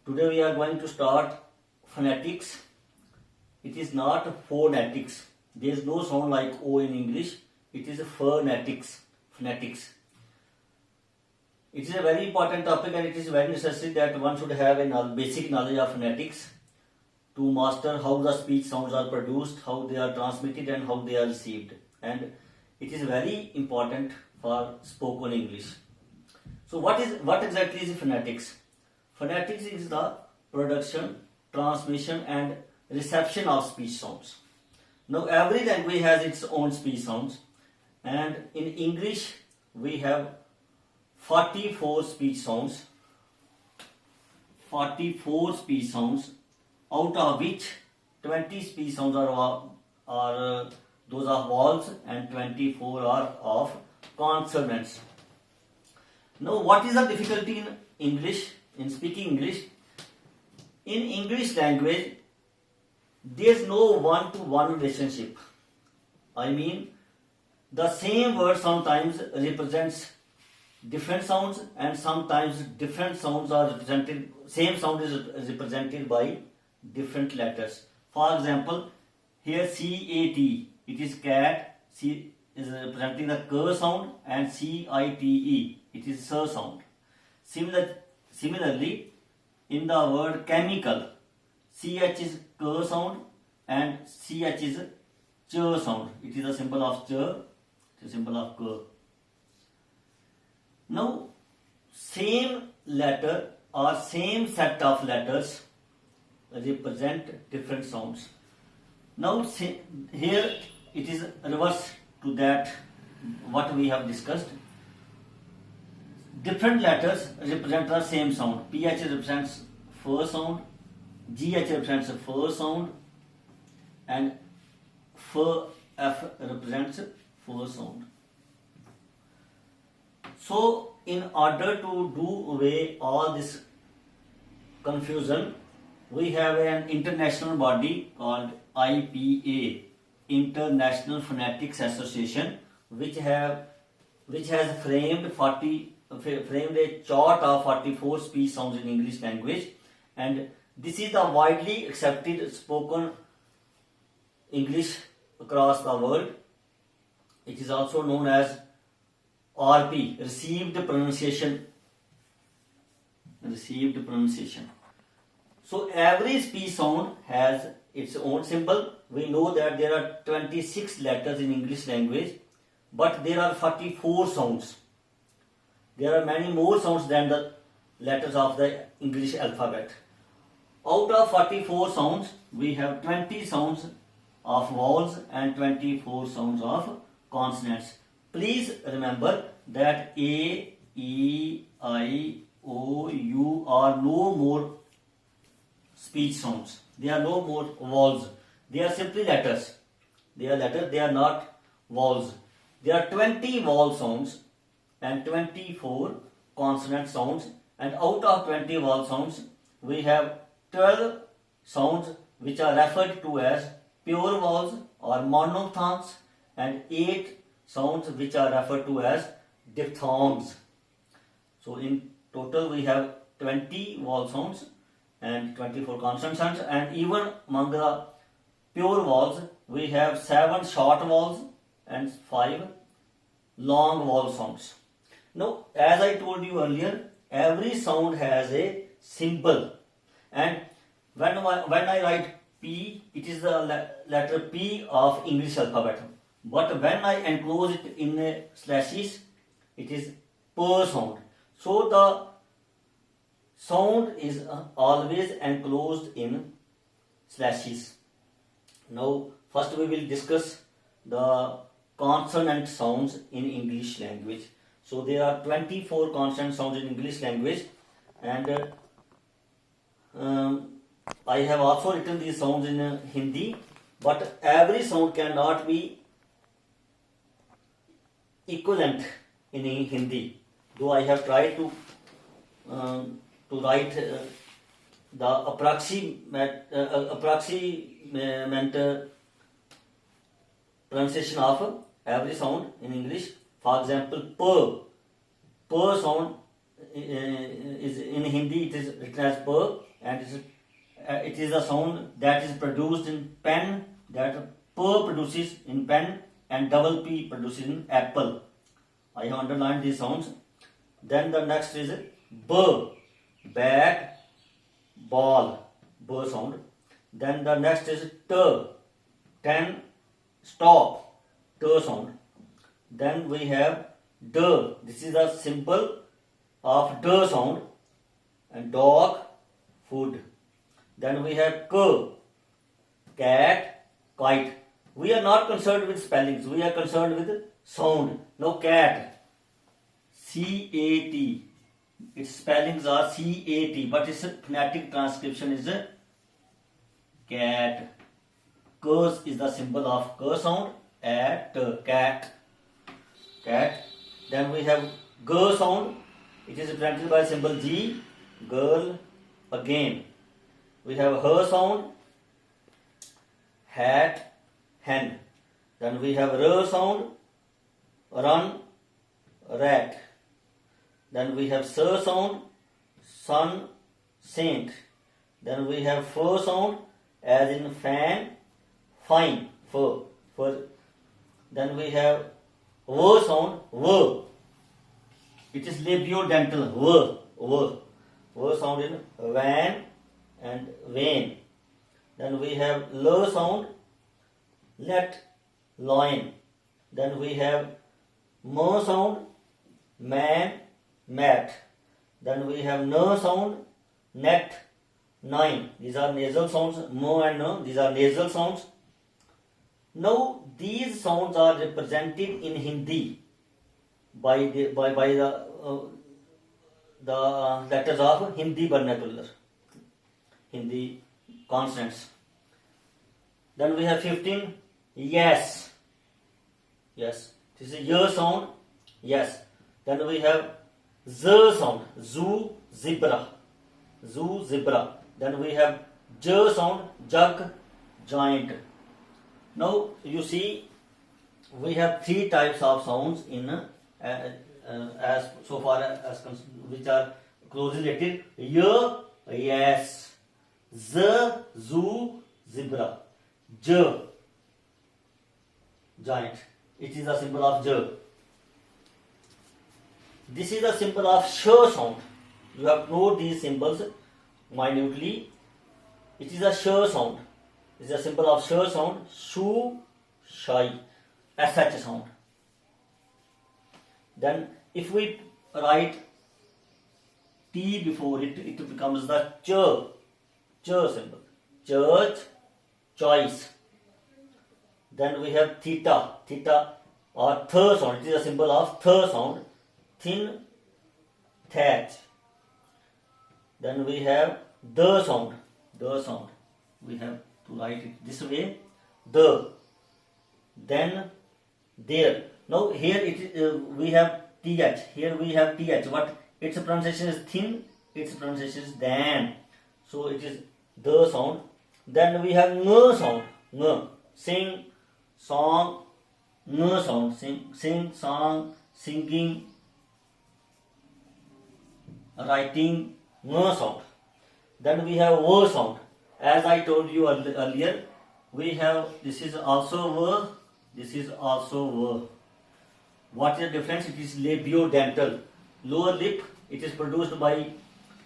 Today we are going to start phonetics. It is not phonetics. There is no sound like O in English. It is phonetics. Phonetics. It is a very important topic and it is very necessary that one should have a basic knowledge of phonetics to master how the speech sounds are produced, how they are transmitted and how they are received. And it is very important for spoken English. So what exactly is phonetics? Phonetics is the production, transmission and reception of speech sounds. Now every language has its own speech sounds, and in English we have 44 speech sounds. 44 speech sounds, out of which 20 speech sounds are those of vowels and 24 are of consonants. Now what is the difficulty in English, in speaking English? In English language, there is no one-to-one relationship. I mean, the same word sometimes represents different sounds and sometimes different sounds are represented, same sound is represented by different letters. For example, here CAT, it is cat, C is representing the K sound, and CITE, it is S sound. Similarly, in the word chemical, CH is K sound and CH is Ch sound. It is a symbol of Ch, it is a symbol of K. Now, same letter or same set of letters represent different sounds. Now, here it is reverse to that what we have discussed. Different letters represent the same sound. PH represents first sound, GH represents the first sound, and F represents first sound. So, in order to do away all this confusion, we have an international body called IPA, International Phonetics Association, which has framed a chart of 44 speech sounds in English language, and this is the widely accepted spoken English across the world. It is also known as RP, received pronunciation. So every speech sound has its own symbol. We know that there are 26 letters in English language, but there are 44 sounds. There are many more sounds than the letters of the English alphabet. Out of 44 sounds, we have 20 sounds of vowels and 24 sounds of consonants. Please remember that A, E, I, O, U are no more speech sounds. They are no more vowels. They are simply letters. They are letters, they are not vowels. There are 20 vowel sounds and 24 consonant sounds, and out of 20 vowel sounds, we have 12 sounds which are referred to as pure vowels or monophthongs, and 8 sounds which are referred to as diphthongs. So in total we have 20 vowel sounds and 24 consonant sounds, and even among the pure vowels we have 7 short vowels and 5 long vowel sounds. Now, as I told you earlier, every sound has a symbol, and when I write P, it is the letter P of English alphabet. But when I enclose it in slashes, it is P sound. So the sound is always enclosed in slashes. Now, first we will discuss the consonant sounds in English language. So there are 24 consonant sounds in English language, and I have also written these sounds in Hindi, but every sound cannot be equivalent in Hindi. Though I have tried to write the approximate pronunciation of every sound in English. For example, P sound is in Hindi it is written as P, and it is a sound that is produced in pen, that P produces in pen and double P produces in apple. I have underlined these sounds. Then the next is B, bat, ball, B sound. Then the next is T, ten, stop, T sound. Then we have D, this is a symbol of D sound, and dog, food. Then we have K, cat, kite. We are not concerned with spellings, we are concerned with sound. Now cat, C-A-T. Its spellings are C-A-T, but its phonetic transcription is cat. K is the symbol of K sound, at cat. Cat. Then we have G sound. It is represented by symbol G, girl, again. We have H sound, hat, hen. Then we have R sound, run, rat. Then we have S sound, sun, saint. Then we have F sound, as in fan, fine, fur. Then we have V sound, V. It is labiodental, V sound in van and vein. Then we have L sound, let, loin. Then we have M sound, man, mat. Then we have N sound, net, nine. These are nasal sounds, M and N, these are nasal sounds. Now these sounds are represented in Hindi by the letters of Hindi vernacular, Hindi consonants. Then we have 15, yes. Yes. This is Y sound, yes. Then we have Z sound, zoo, zebra. Zoo, zebra. Then we have J sound, jug, giant. Now you see we have three types of sounds in as so far as which are closely related. Y, yes. Z, zoo, zebra. J, giant. It is a symbol of J. This is a symbol of sh sound. You have to know these symbols minutely. It is a sh sound. It is a symbol of sh sound. Shu, shy, sh sound. Then if we write T before it, it becomes the ch symbol. Church, choice. Then we have theta or th sound. It is a symbol of th sound. Thin, thatch. Then we have the sound. We have to write it this way. The. Then there. Now here it is, we have th. Here we have th. But its pronunciation is thin. Its pronunciation is than. So it is the sound. Then we have ng sound. Ng. Sing, song, ng sound. Sing, song, singing, writing, ng sound. Then we have v sound. As I told you earlier, we have, this is also v, this is also v. What is the difference? It is labiodental. Lower lip, it is produced by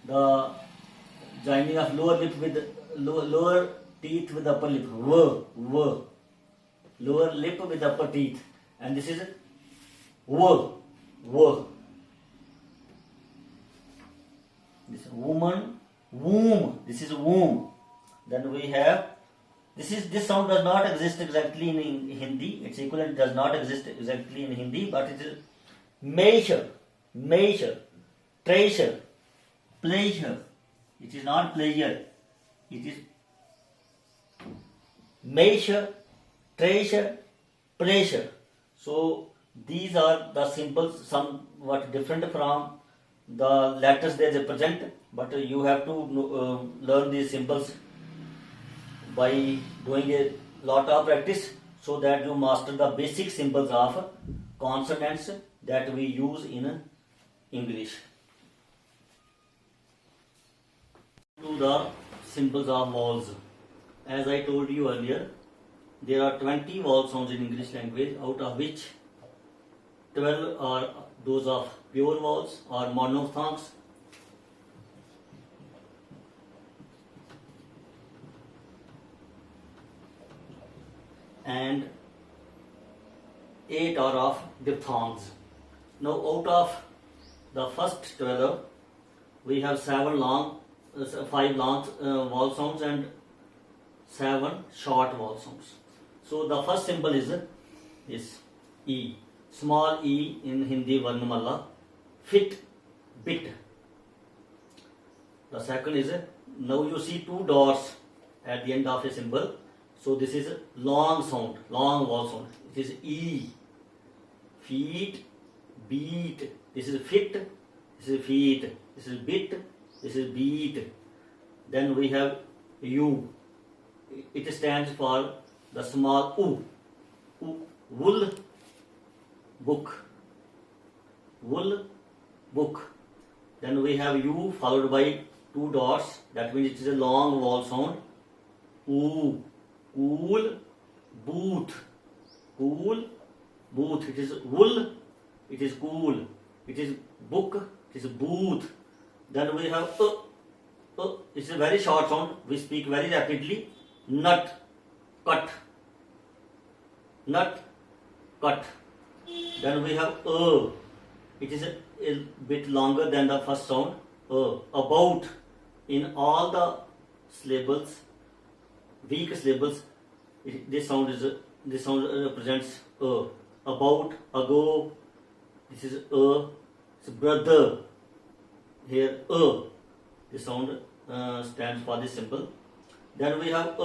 the joining of lower lip with lower teeth with upper lip. V. Lower lip with upper teeth. And this is v. This woman, womb. This is womb. Then we have, this sound does not exist exactly in Hindi. Its equivalent does not exist exactly in Hindi, but it is measure, treasure, pleasure. It is not pleasure. It is measure, treasure, pleasure. So these are the symbols somewhat different from the letters they represent, but you have to learn these symbols by doing a lot of practice so that you master the basic symbols of consonants that we use in English. To the symbols of vowels. As I told you earlier, there are 20 vowel sounds in English language, out of which 12 are those of pure vowels or monophthongs, and 8 are of diphthongs. Now, out of the first 12, we have 5 long vowel sounds and 7 short vowel sounds. So the first symbol is E, small e in Hindi Varnamala, fit, bit. The second is, now you see 2 dots at the end of a symbol. So this is long sound, long vowel sound. It is E, feet, beat. This is fit, this is feet, this is bit, this is beat. Then we have U. It stands for the small U. Wool, book. Wool, book. Then we have U followed by 2 dots. That means it is a long vowel sound. Oo. Cool, booth. Cool, booth. It is wool, it is cool. It is book, it is booth. Then we have it's a very short sound. We speak very rapidly. Nut, cut. Nut, cut. Then we have it is a bit longer than the first sound. About. In all the syllables, weak syllables, this sound represents about, ago. This is it's brother. Here this sound stands for this symbol. Then we have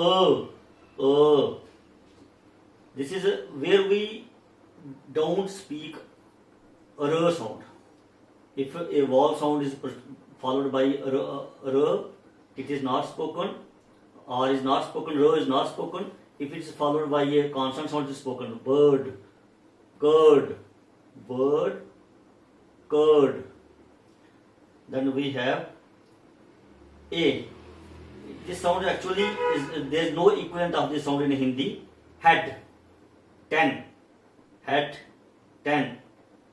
this is where we don't speak r sound. If a vowel sound is followed by r, it is not spoken. R is not spoken, R is not spoken. If it is followed by a consonant sound, it is spoken. Bird, curd, bird, curd. Then we have A. This sound actually there is no equivalent of this sound in Hindi. Head, 10, hat, 10,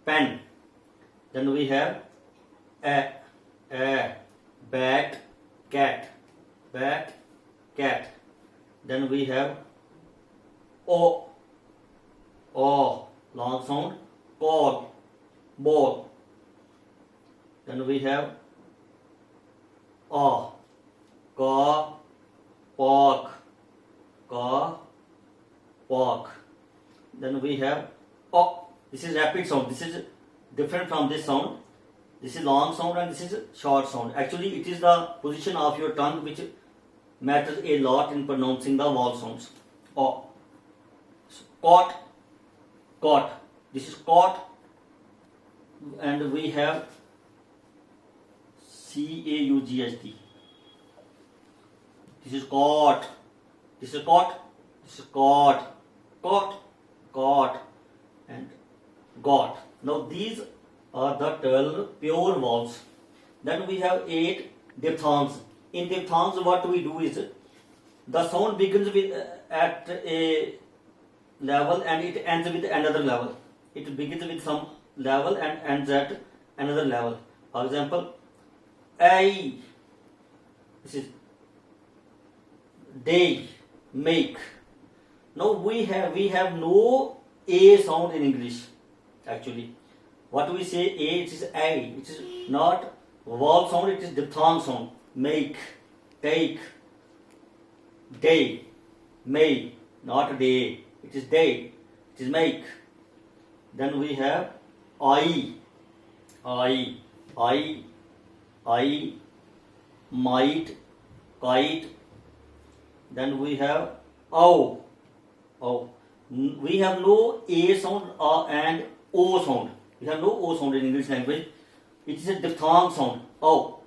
pen. Then we have a, bat, cat, bat, cat. Then we have O, long sound, call, ball. Then we have A, caw, pork, caw, pork. Then we have O. This is rapid sound. This is different from this sound. This is long sound and this is short sound. Actually, it is the position of your tongue which matters a lot in pronouncing the vowel sounds. O. Caught, caught. This is caught. And we have CAUGHT. This is caught. This is caught. This is caught. Caught. Caught. And got. Now these are the 12 pure vowels. Then we have 8 diphthongs. In diphthongs, what we do is the sound begins with at a level and it ends with another level. It begins with some level and ends at another level. For example, I. This is day, make. Now we have no A sound in English. Actually, what we say A, it is I. It is not vowel sound. It is diphthong sound. Make, take, day, may, not day. It is day. It is make. Then we have I, might, kite. Then we have O. We have no A sound and O sound. We have no O sound in English language. It is a diphthong sound. O.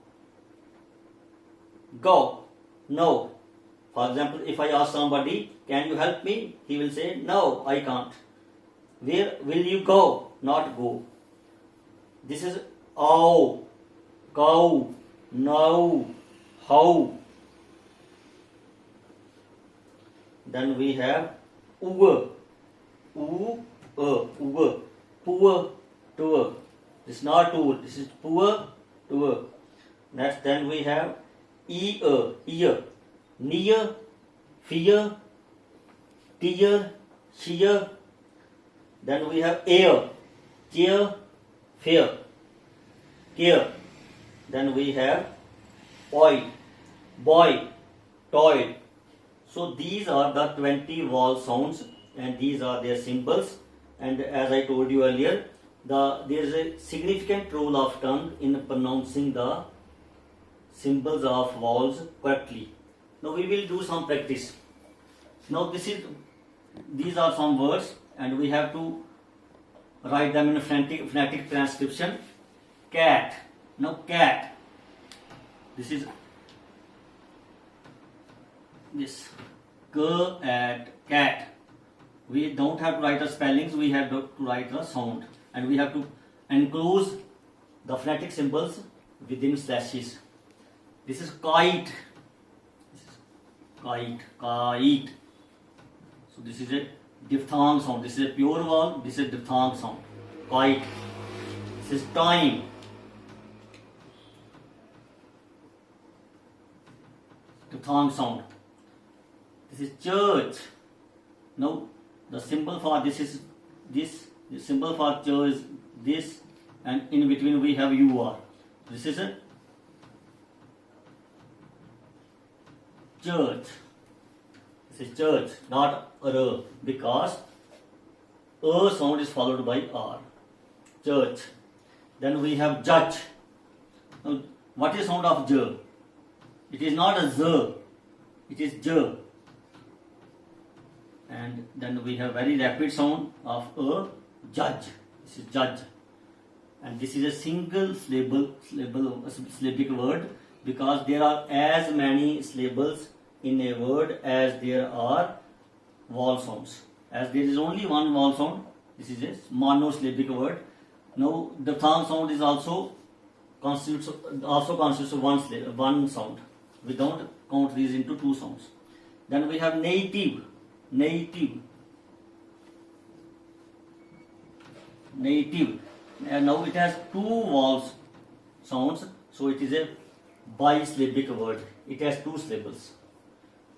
Go. No. For example, if I ask somebody, can you help me? He will say, no, I can't. Where will you go? Not go. This is O. Go. No. how. Then we have uwe, uwe, poor, tour. This is not tour, this is poor, tour. Next, then we have ear, near, fear, tear, shear. Then we have air, cheer, fear, care. Then we have oil, boy, toil. So these are the 20 vowel sounds and these are their symbols. And as I told you earlier, there is a significant role of tongue in pronouncing the symbols of vowels correctly. Now we will do some practice. Now these are some words and we have to write them in a phonetic transcription. Cat. Now cat. This is this. Cat. We don't have to write the spellings, we have to write the sound. And we have to enclose the phonetic symbols within slashes. This is kite. This is kite. So this is a diphthong sound. This is a pure vowel. This is a diphthong sound. Kite. This is time. Diphthong sound. This is church. Now the symbol for this is this. The symbol for church is this, and in between we have UR. This is a church. This is church, not R, because A sound is followed by R. Church. Then we have judge. Now, what is sound of J? It is not a Z, it is J. And then we have very rapid sound of A, judge. This is judge. And this is a single syllabic word because there are as many syllables in a word as there are vowel sounds. As there is only one vowel sound, this is a monosyllabic word. Now the diphthong sound is also constitutes of one sound. We don't count these into two sounds. Then we have native. And now it has two vowel sounds, so it is a bisyllabic word. It has two syllables.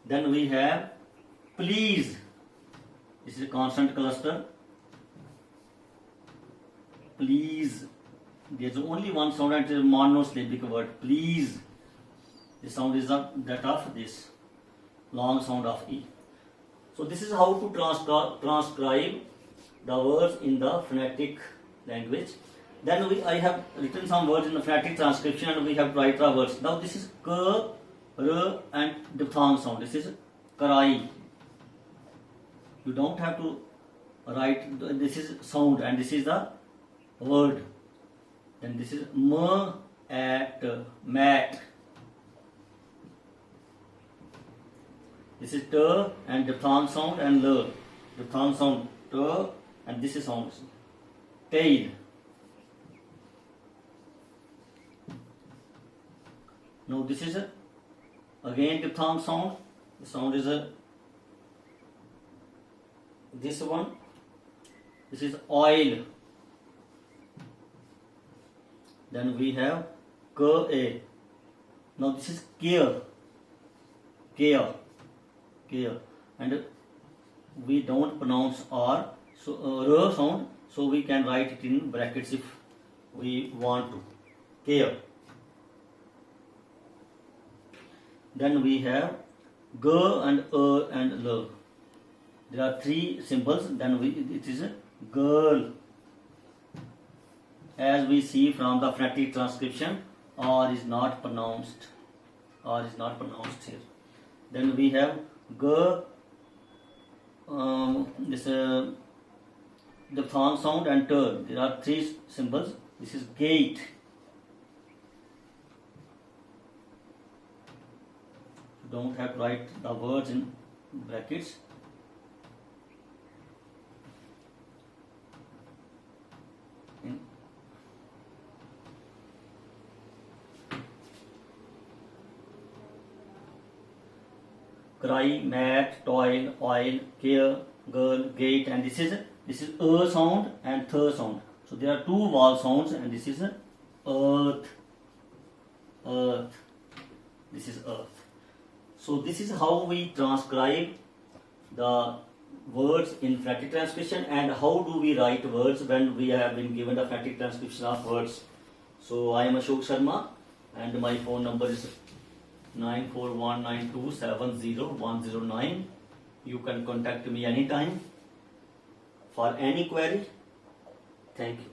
Then we have please. This is a consonant cluster. Please. There is only one sound and it is a monosyllabic word. Please. The sound is that of this long sound of E. So this is how to transcribe the words in the phonetic language. Then I have written some words in the phonetic transcription and we have to write the words. Now this is K, R and diphthong sound. This is karai. You don't have to write, this is sound and this is the word. Then this is M, at, mat. This is T and diphthong sound and L. Diphthong sound T and this is sound tail. Now this is again diphthong sound. The sound is this one. This is oil. Then we have K-A. Now this is care. And we don't pronounce R, so R sound, so we can write it in brackets if we want to. Care. Then we have G and and L. There are three symbols. Then it is a girl. As we see from the phonetic transcription, R is not pronounced. Here. Then we have G, this diphthong sound and T. There are three symbols. This is gate. You don't have to write the words in brackets. cry, mat, toil, oil, care, girl, gate, and this is sound and th sound. So there are two vowel sounds, and this is earth, earth. This is earth. So this is how we transcribe the words in phonetic transcription, and how do we write words when we have been given the phonetic transcription of words. So I am Ashok Sharma, and my phone number is 9419270109. You can contact me anytime for any query. Thank you.